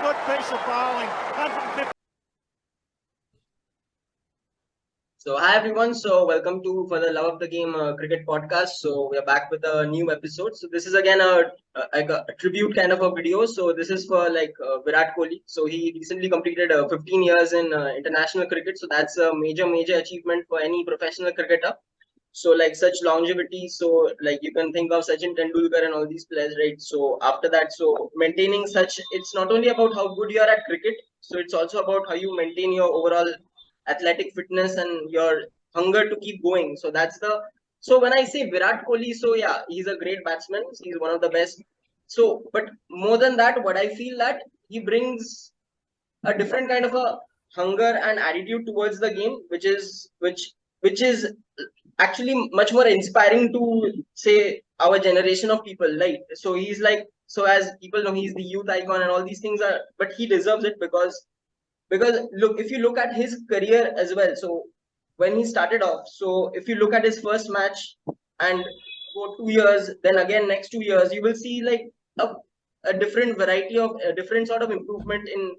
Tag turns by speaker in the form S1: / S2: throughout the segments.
S1: good piece of bowling. 150.
S2: So hi everyone. So welcome to for the Love of the Game cricket podcast. So we are back with a new episode. So this is again a tribute kind of a video. So this is for Virat Kohli. So he recently completed 15 years in international cricket. So that's a major achievement for any professional cricketer. So like such longevity. So like you can think of Sachin Tendulkar and all these players, right? So after that, so maintaining such, it's not only about how good you are at cricket. So it's also about how you maintain your overall athletic fitness and your hunger to keep going. So that's the, so when I say Virat Kohli, so yeah, he's a great batsman. He's one of the best. So, but more than that, what I feel that he brings a different kind of a hunger and attitude towards the game, which is actually much more inspiring to say our generation of people. Right? So he's like, so as people know, he's the youth icon and all these things are, but he deserves it because look, if you look at his career as well, so when he started off, so if you look at his first match and for 2 years, then again next 2 years, you will see like a different variety of a different sort of improvement in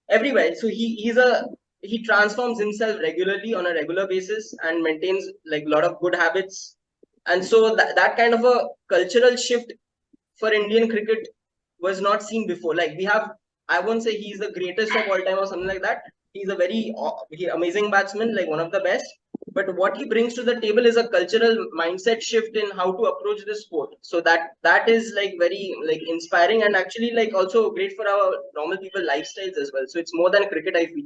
S2: everywhere. So he transforms himself regularly on a regular basis and maintains like a lot of good habits. And so that kind of a cultural shift for Indian cricket was not seen before. Like we have, I won't say he's the greatest of all time or something like that. He's a very amazing batsman, like one of the best. But what he brings to the table is a cultural mindset shift in how to approach the sport. So that is like very like inspiring and actually like also great for our normal people lifestyles as well. So it's more than cricket, I feel.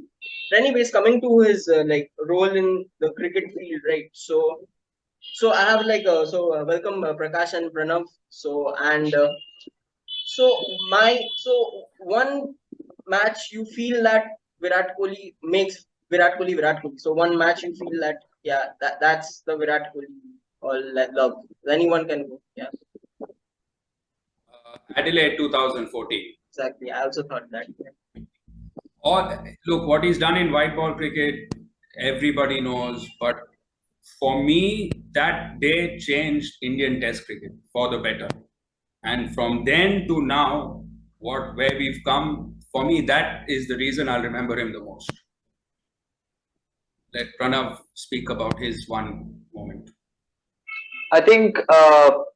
S2: But anyways, coming to his like role in the cricket field, right? So I have like welcome Prakash and Pranav. So one match you feel that Virat Kohli makes Virat Kohli Virat Kohli. So one match you feel that yeah that's the Virat Kohli or love. Anyone can go. Yeah,
S3: Adelaide 2014.
S2: exactly. I also thought that.
S3: Or look, what he's done in white ball cricket, everybody knows. But for me, that day changed Indian Test cricket for the better. And from then to now, where we've come, for me, that is the reason I'll remember him the most. Let Pranav speak about his one moment.
S4: I think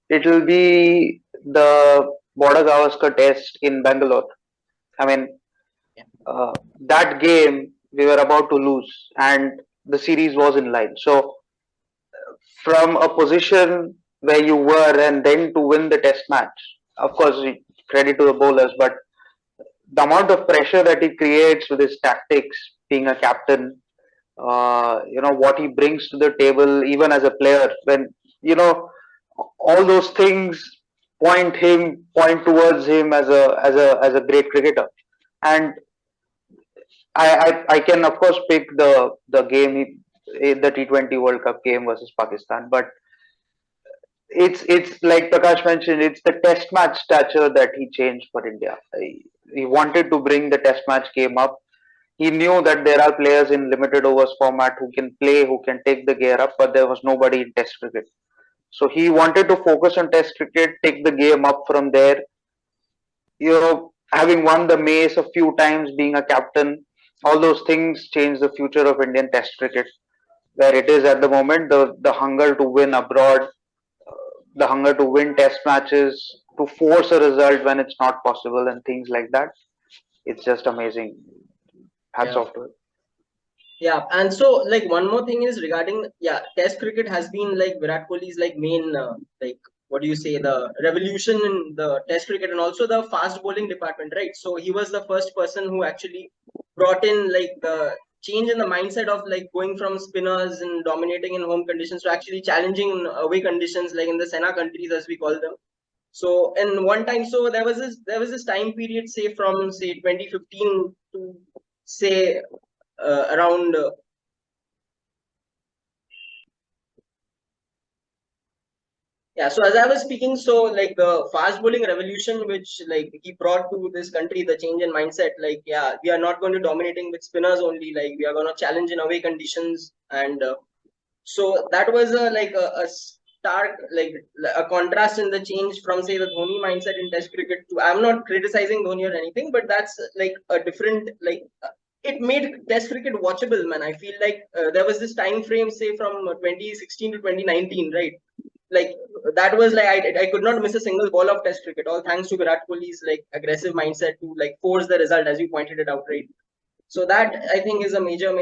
S4: it will be the Border Gavaskar test in Bangalore. I mean, that game we were about to lose, and the series was in line. So, from a position where you were, and then to win the test match, of course, credit to the bowlers, but the amount of pressure that he creates with his tactics, being a captain, what he brings to the table, even as a player, when you know all those things point towards him as a great cricketer. And I can of course pick the game the T20 World Cup game versus Pakistan, but it's like Prakash mentioned, it's the test match stature that he changed for India. He wanted to bring the test match game up. He knew that there are players in limited overs format who can play, who can take the gear up, but there was nobody in test cricket. So he wanted to focus on test cricket, take the game up from there. Having won the Mace a few times, being a captain, all those things change the future of Indian test cricket. Where it is at the moment, the hunger to win abroad, the hunger to win test matches, to force a result when it's not possible, and things like that. It's just amazing. Hats off to it.
S2: Yeah, and so like one more thing is regarding Test cricket has been like Virat Kohli's like main like what do you say, the revolution in the Test cricket and also the fast bowling department, right? So he was the first person who actually brought in like the change in the mindset of like going from spinners and dominating in home conditions to actually challenging in away conditions like in the Sena countries as we call them. So in one time, so there was this time period say from say 2015 to say around so as I was speaking, so like the fast bowling revolution which like he brought to this country, the change in mindset, like we are not going to dominating with spinners only, like we are going to challenge in away conditions. And so that was stark, like a contrast in the change from, say, the Dhoni mindset in Test cricket to. I'm not criticizing Dhoni or anything, but that's like a different, like it made Test cricket watchable, man. I feel like there was this time frame, say, from 2016 to 2019, right? Like that was like I could not miss a single ball of Test cricket, all thanks to Virat Kohli's like aggressive mindset to like force the result, as you pointed it out, right? So that I think is a major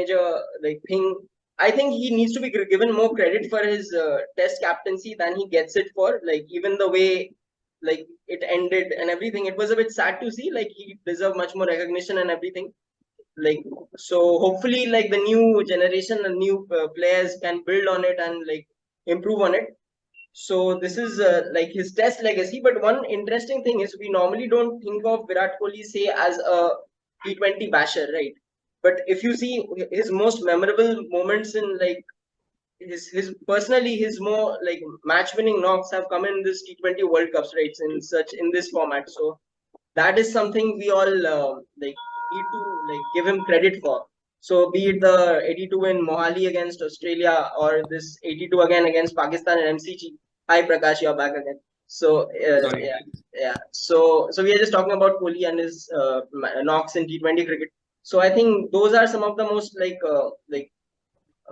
S2: like thing. I think he needs to be given more credit for his Test captaincy than he gets it for. Like even the way like it ended and everything, it was a bit sad to see. Like he deserved much more recognition and everything. Like so, hopefully, like the new generation and new players can build on it and like improve on it. So this is like his Test legacy. But one interesting thing is we normally don't think of Virat Kohli, say, as a T20 basher, right? But if you see his most memorable moments in like his personally his more like match winning knocks have come in this T20 World Cups, right? In this format. So that is something we all like need to like give him credit for. So be it the 82 in Mohali against Australia or this 82 again against Pakistan and MCG. Hi Prakash, you're back again. So
S3: Sorry.
S2: yeah. So we are just talking about Kohli and his knocks in T20 cricket. So I think those are some of the most like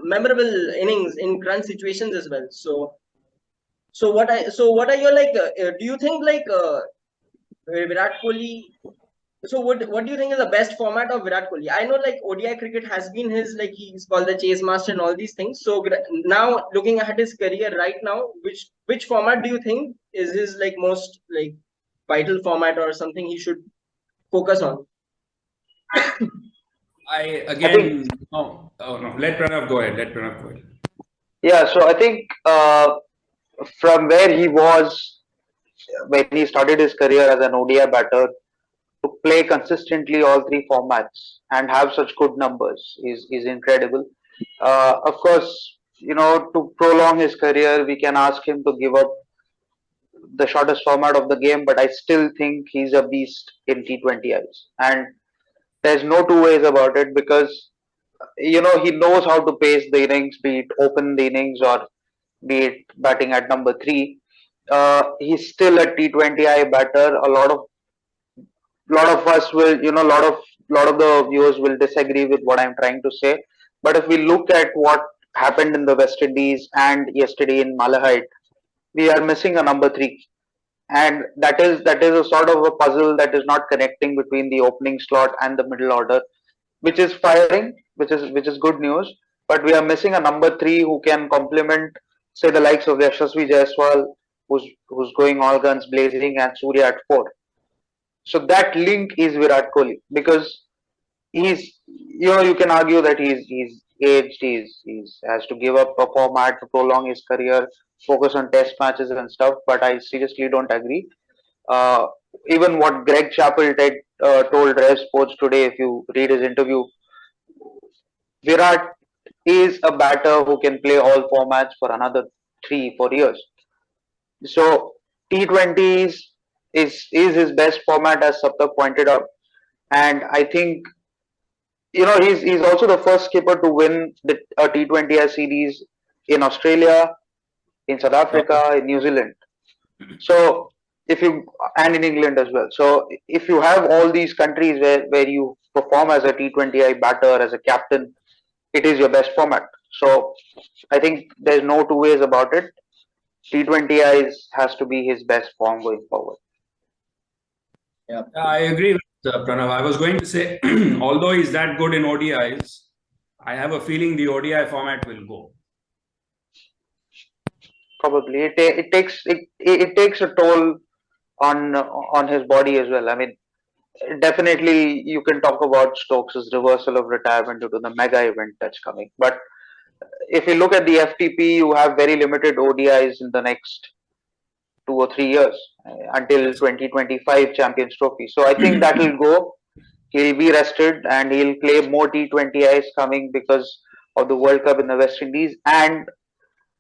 S2: memorable innings in crunch situations as well. So what are your like? Do you think like Virat Kohli? So what do you think is the best format of Virat Kohli? I know like ODI cricket has been his like he's called the chase master and all these things. So now looking at his career right now, which format do you think is his like most like vital format or something he should focus on?
S3: I
S4: I think,
S3: again, no, oh no, let Pranav go ahead. Let Pranav go ahead.
S4: yeah, so I think from where he was when he started his career as an ODI batter to play consistently all three formats and have such good numbers is incredible. Of course, to prolong his career, we can ask him to give up the shortest format of the game, but I still think he's a beast in T20Is. And there's no two ways about it because he knows how to pace the innings, be it open the innings or be it batting at number three. He's still a T20I batter. A lot of us will, lot of the viewers will disagree with what I'm trying to say. But if we look at what happened in the West Indies and yesterday in Malahide, we are missing a number three, and that is a sort of a puzzle that is not connecting between the opening slot and the middle order, which is firing, which is good news. But we are missing a number three who can complement, say, the likes of Yashasvi Jaiswal, who's going all guns blazing, and Surya at four. So that link is Virat Kohli because you can argue that he's aged, he's has to give up a format to prolong his career, focus on test matches and stuff. But I seriously don't agree. Uh, Even what Greg Chappell told Rev Sports today, if you read his interview, Virat is a batter who can play all formats for another 3 4 years. So T20s is his best format, as Saptak pointed out, and I think he's also the first skipper to win a T20 series in Australia, in South Africa, in New Zealand. So if you and in England as well. So if you have all these countries where you perform as a T20I batter, as a captain, it is your best format. So I think there's no two ways about it. T20Is has to be his best form going forward.
S2: Yeah.
S3: I agree with Pranav. I was going to say, although he's that good in ODIs, I have a feeling the ODI format will go.
S4: Probably it takes a toll on his body as well. I mean, definitely you can talk about Stokes' reversal of retirement due to the mega event that's coming. But if you look at the FTP, you have very limited ODIs in the next 2 or 3 years until 2025 Champions Trophy. So I think that will go. He'll be rested and he'll play more T20Is coming because of the World Cup in the West Indies. And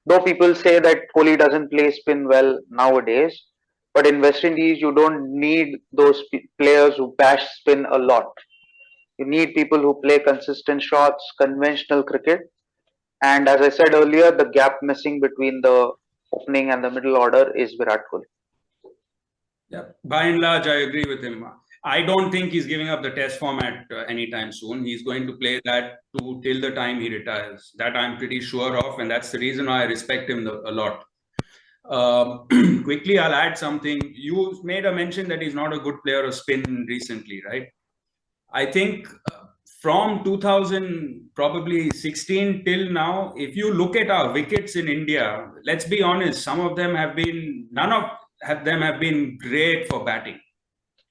S4: though people say that Kohli doesn't play spin well nowadays, but in West Indies you don't need those players who bash spin a lot. You need people who play consistent shots, conventional cricket, and as I said earlier, the gap missing between the opening and the middle order is Virat Kohli.
S3: Yeah, by and large, I agree with him. I don't think he's giving up the test format anytime soon. He's going to play that till the time he retires. That I'm pretty sure of, and that's the reason why I respect him a lot. Quickly, I'll add something. You made a mention that he's not a good player of spin recently, right? I think from 2000, probably 16 till now, if you look at our wickets in India, let's be honest, none of them have been great for batting,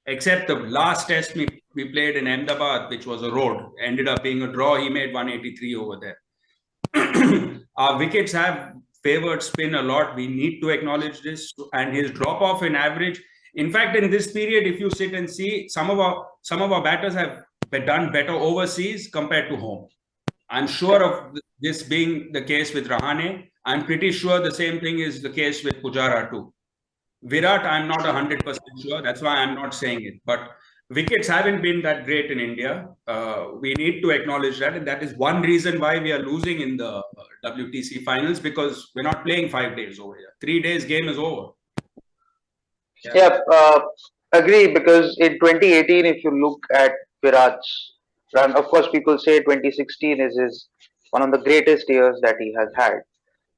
S3: except the last test we played in Ahmedabad, which was a road, ended up being a draw. He made 183 over there. Our wickets have favored spin a lot. We need to acknowledge this. And his drop off in average, in fact, in this period, if you sit and see, some of our batters have done better overseas compared to home. I'm sure of this being the case with Rahane. I'm pretty sure the same thing is the case with Pujara too. Virat, I'm not 100% sure. That's why I'm not saying it. But wickets haven't been that great in India. We need to acknowledge that. And that is one reason why we are losing in the WTC finals, because we're not playing 5 days over here. 3 days game is over.
S4: Yeah, agree, because in 2018, if you look at Virat's run, of course, people say 2016 is one of the greatest years that he has had.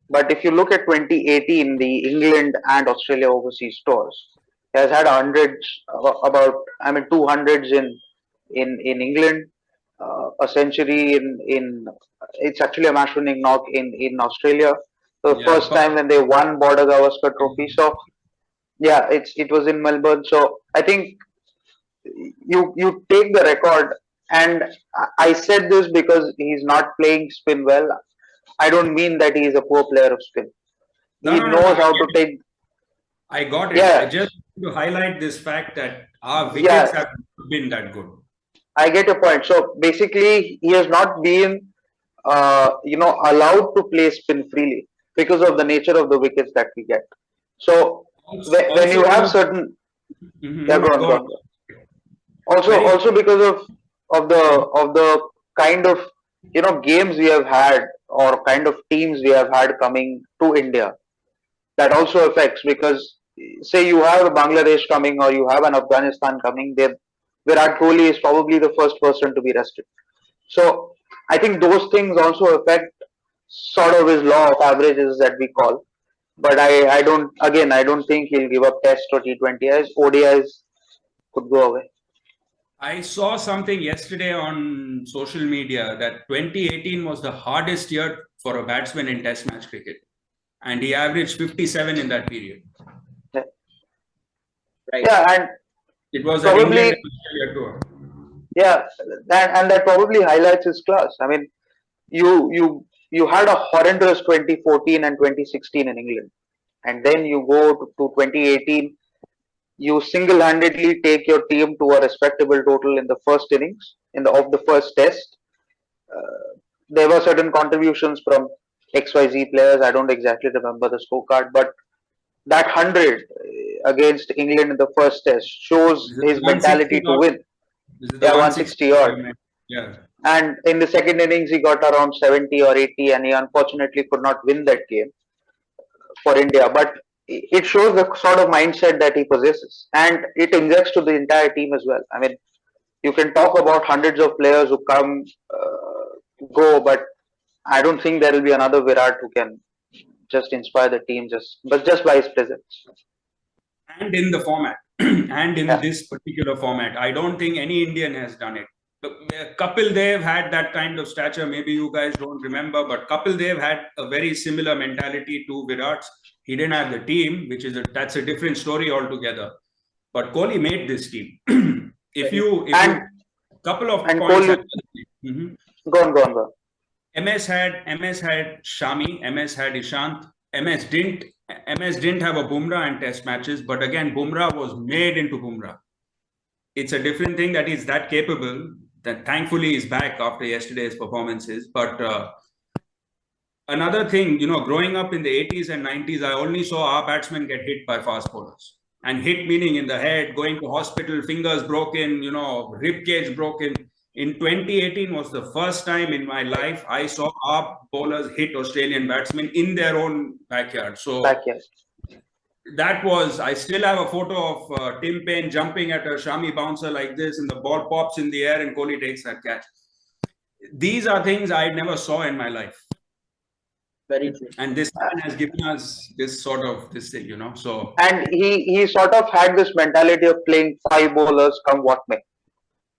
S4: But if you look at 2018, the England and Australia overseas tours, he has had hundreds, two hundreds in England, a century in it's actually a match-winning knock in Australia. The first time when they won Border Gavaskar Trophy. So yeah, it was in Melbourne. So I think you take the record, and I said this because he's not playing spin well. I don't mean that he is a poor player of spin. He knows how to take.
S3: I got it.
S4: Yeah.
S3: I just want to highlight this fact that our wickets have been that good.
S4: I get your point. So basically, he has not been, allowed to play spin freely because of the nature of the wickets that we get. So when you have certain, yeah, go on. Also because of the kind of games we have had, or kind of teams we have had coming to India, that also affects, because say you have a Bangladesh coming or you have an Afghanistan coming, there Virat Kohli is probably the first person to be rested. So I think those things also affect sort of his law of averages that we call. But I don't think he'll give up Test or T20s. ODIs could go away.
S3: I saw something yesterday on social media that 2018 was the hardest year for a batsman in Test match cricket, and he averaged 57 in that period.
S4: Yeah.
S2: Right.
S4: Yeah, and
S3: it was
S4: probably
S3: an Australia tour.
S4: Yeah, that probably highlights his class. I mean, you had a horrendous 2014 and 2016 in England, and then you go to 2018. You single-handedly take your team to a respectable total in the first innings of the first test. There were certain contributions from XYZ players. I don't exactly remember the scorecard, but that 100 against England in the first test shows his mentality to win. Yeah, 160 odd.
S3: Yeah.
S4: And in the second innings, he got around 70 or 80, and he unfortunately could not win that game for India. But it shows the sort of mindset that he possesses, and it injects to the entire team as well. I mean, you can talk about hundreds of players who come, go, but I don't think there will be another Virat who can just inspire the team just by his presence.
S3: And in the format, and in this particular format, I don't think any Indian has done it. Kapil Dev had that kind of stature. Maybe you guys don't remember, but Kapil Dev had a very similar mentality to Virat's. He didn't have the team, that's a different story altogether. But Kohli made this team. Couple of points.
S4: Go on.
S3: MS had Shami, MS had Ishant. MS didn't have a Bumrah in Test matches, but again, Bumrah was made into Bumrah. It's a different thing that he's that capable. That thankfully is back after yesterday's performances. But another thing, growing up in the 80s and 90s, I only saw our batsmen get hit by fast bowlers. And hit meaning in the head, going to hospital, fingers broken, rib cage broken. In 2018 was the first time in my life I saw our bowlers hit Australian batsmen in their own backyard. So
S4: Backyard.
S3: that was, I still have a photo of Tim Payne jumping at a Shami bouncer like this, and the ball pops in the air and Kohli takes that catch. These are things I never saw in my life.
S2: Very true.
S3: And this man has given us this sort of this thing, So
S4: And he sort of had this mentality of playing five bowlers come what may.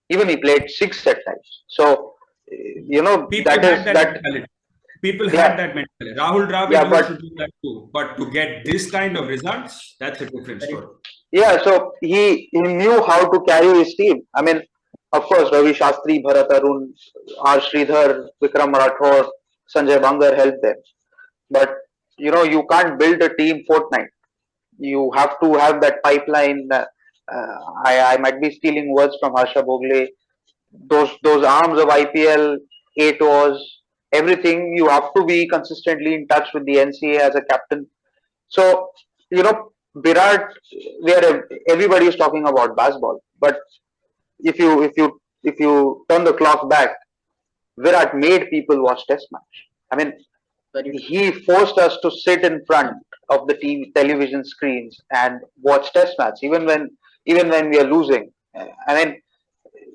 S4: Even he played six at times. So
S3: people
S4: that
S3: had
S4: is
S3: that
S4: that.
S3: mentality. People
S4: Yeah,
S3: had that mentality. Rahul Dravid
S4: yeah,
S3: used
S4: but
S3: to do that too. But to get this kind of results, that's a different story.
S4: yeah, so he knew how to carry his team. I mean, of course, Ravi Shastri, Bharat Arun, R. Sridhar, Vikram Rathore, Sanjay Bangar helped them. But you can't build a team fortnight. You have to have that pipeline. I might be stealing words from Harsha Bhogle. Those arms of IPL, 8 overs, everything. You have to be consistently in touch with the NCA as a captain. So Virat, where everybody is talking about baseball, but if you turn the clock back, Virat made people watch Test match. I mean,
S2: Very true.
S4: he forced us to sit in front of the television screens and watch Test match, even when we are losing. I mean,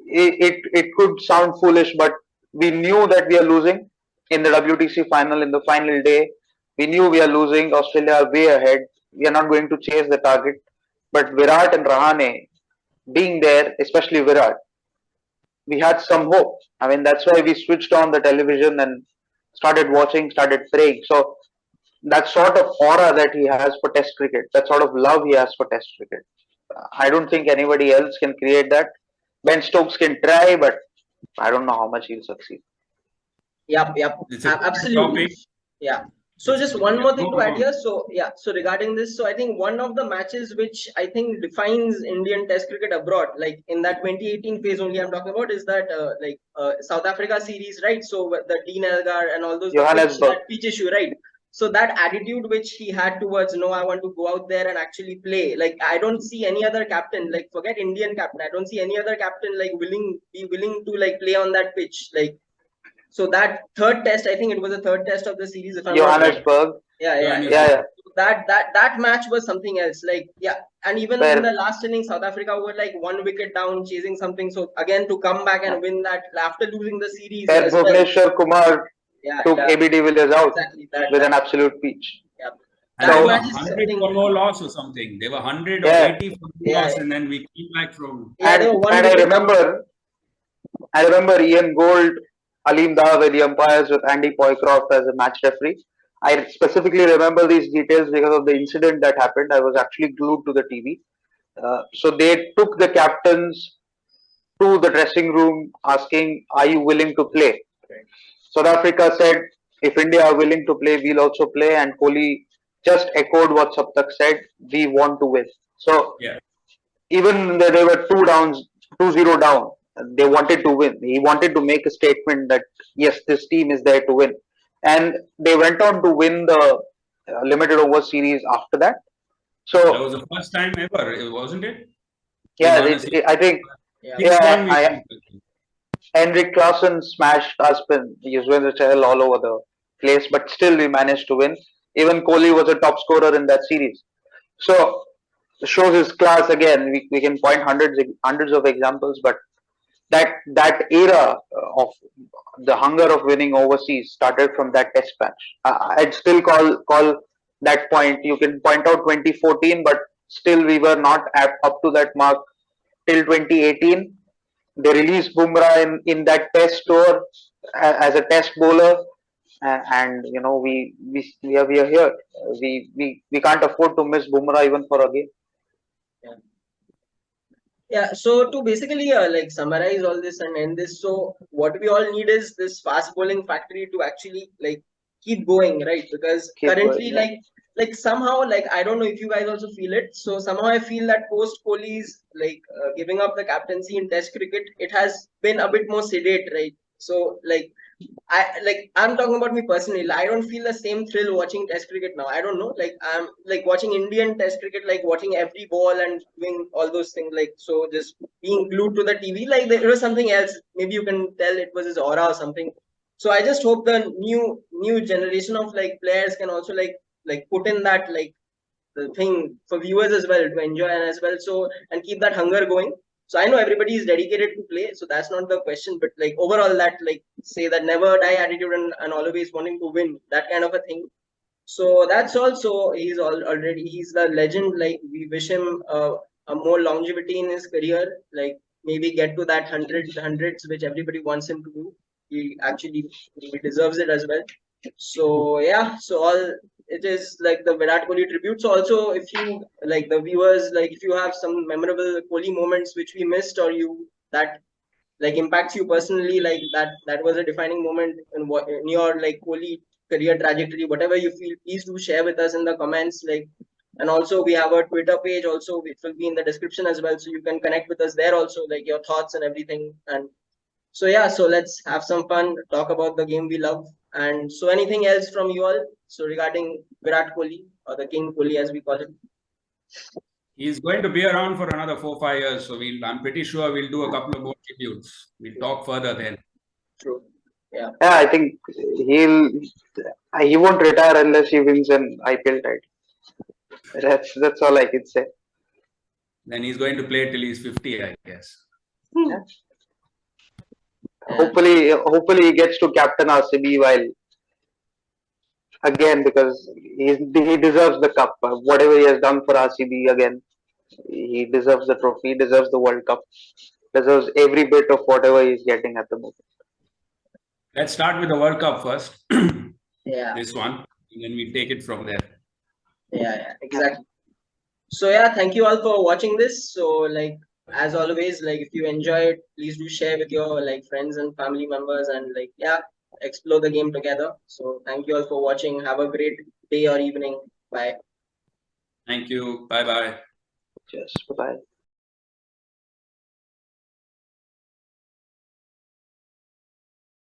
S4: it could sound foolish, but we knew that we are losing in the WTC final in the final day. We knew we are losing. Australia are way ahead. We are not going to chase the target. But Virat and Rahane being there, especially Virat, we had some hope. I mean, that's why we switched on the television and started watching, started praying. So that sort of aura that he has for Test cricket, that sort of love he has for Test cricket, I don't think anybody else can create that. Ben Stokes can try, but I don't know how much he'll succeed.
S2: Yep.
S3: It's a
S2: Absolutely.
S3: topic.
S2: Yeah. So just one more thing to add
S3: No.
S2: here. So yeah, so regarding this, so I think one of the matches which I think defines Indian Test cricket abroad, like in that 2018 phase only I'm talking about, is that South Africa series, right? So the Dean Elgar and all those
S4: Johannesburg.
S2: that pitch issue, right? So that attitude which he had towards, no, I want to go out there and actually play. Like I don't see any other captain, like forget Indian captain, I don't see any other captain like willing to like play on that pitch, like. So that third test, I think it was the third test of the series, if I'm not wrong.
S4: Johannesburg.
S2: Yeah.
S4: Yeah.
S2: So that match was something else. Like, yeah, and even
S4: Fair.
S2: in the last inning, South Africa were like 1 wicket down, chasing something. So again, to come back and win that after losing the series as well.
S4: Bhuvneshwar Kumar took AB de Villiers out with an absolute pitch.
S2: Yeah.
S3: And
S2: That
S3: they were
S2: match is
S3: 100
S2: something.
S3: for no loss or something. They were 100 or
S4: Yeah.
S3: 80 for no loss, and then we came back from.
S2: Yeah, they were one
S4: And
S2: wicket down.
S4: I remember Ian Gold, Aleem Dar were the umpires with Andy Poycroft as a match referee. I specifically remember these details because of the incident that happened. I was actually glued to the TV. So they took the captains to the dressing room asking, "Are you willing to play?" South Africa said, "If India are willing to play, we'll also play." And Kohli just echoed what Saptak said, "We want to win." So
S3: Yeah.
S4: even though they were 2-0 down, they wanted to win. He wanted to make a statement that yes, this team is there to win, and they went on to win the limited over series after that. So
S3: That was the first time ever, wasn't it?
S4: yeah, I think Henrik Clausen smashed our spin. Yuzvendra Chahal all over the place, but still we managed to win. Even Kohli was a top scorer in that series. So shows his class again. We can point hundreds of examples, but that era of the hunger of winning overseas started from that test match. I'd still call that point. You can point out 2014, but still we were not up to that mark till 2018. They released Bumrah in that test tour as a test bowler, and we are here. We can't afford to miss Bumrah even for a game.
S2: Yeah, so to basically like summarize all this and end this, so what we all need is this fast bowling factory to actually like keep going, right? Because currently, like somehow, like I don't know if you guys also feel it. So somehow I feel that post Kohli's like giving up the captaincy in Test cricket, it has been a bit more sedate, right? So like I'm talking about me personally. I don't feel the same thrill watching Test cricket now. I don't know. Like I'm like watching Indian Test cricket, like watching every ball and doing all those things. Like so, just being glued to the TV. Like there was something else. Maybe you can tell it was his aura or something. So I just hope the new generation of like players can also like put in that like the thing for viewers as well to enjoy and as well. So and keep that hunger going. So I know everybody is dedicated to play, so that's not the question. But like overall, that like say that never die attitude and always wanting to win, that kind of a thing. So that's also already he's the legend. Like we wish him a more longevity in his career. Like maybe get to that hundreds which everybody wants him to do. He deserves it as well. So yeah, so all it is like the Virat Kohli tribute. So also if you like the viewers, like if you have some memorable Kohli moments which we missed or you that like impacts you personally, like that was a defining moment in what in your like Kohli career trajectory, whatever you feel, please do share with us in the comments. Like and also we have a Twitter page also, which will be in the description as well. So you can connect with us there also, like your thoughts and everything. And so yeah, so let's have some fun, talk about the game we love. And so anything else from you all? So regarding Virat Kohli or the King Kohli as we call him.
S3: He's going to be around for another 4-5 years, so I'm pretty sure we'll do a couple of more tributes. We'll talk further then.
S2: True. Yeah.
S4: Yeah, I think he won't retire unless he wins an IPL title. That's all I can say.
S3: Then he's going to play till he's 50, I guess.
S4: Yeah. Hopefully he gets to captain RCB while again because he deserves the cup. Whatever he has done for RCB again, he deserves the trophy. He deserves the World Cup. Deserves every bit of whatever he's getting at the moment.
S3: Let's start with the World Cup first.
S2: Yeah.
S3: This one, and then we take it from there.
S2: Yeah, exactly. So yeah, thank you all for watching this. So like as always, like if you enjoy it, please do share with your like friends and family members and like yeah, explore the game together. So thank you all for watching. Have a great day or evening. Bye.
S3: Thank you. Bye-bye.
S4: Cheers. Bye bye.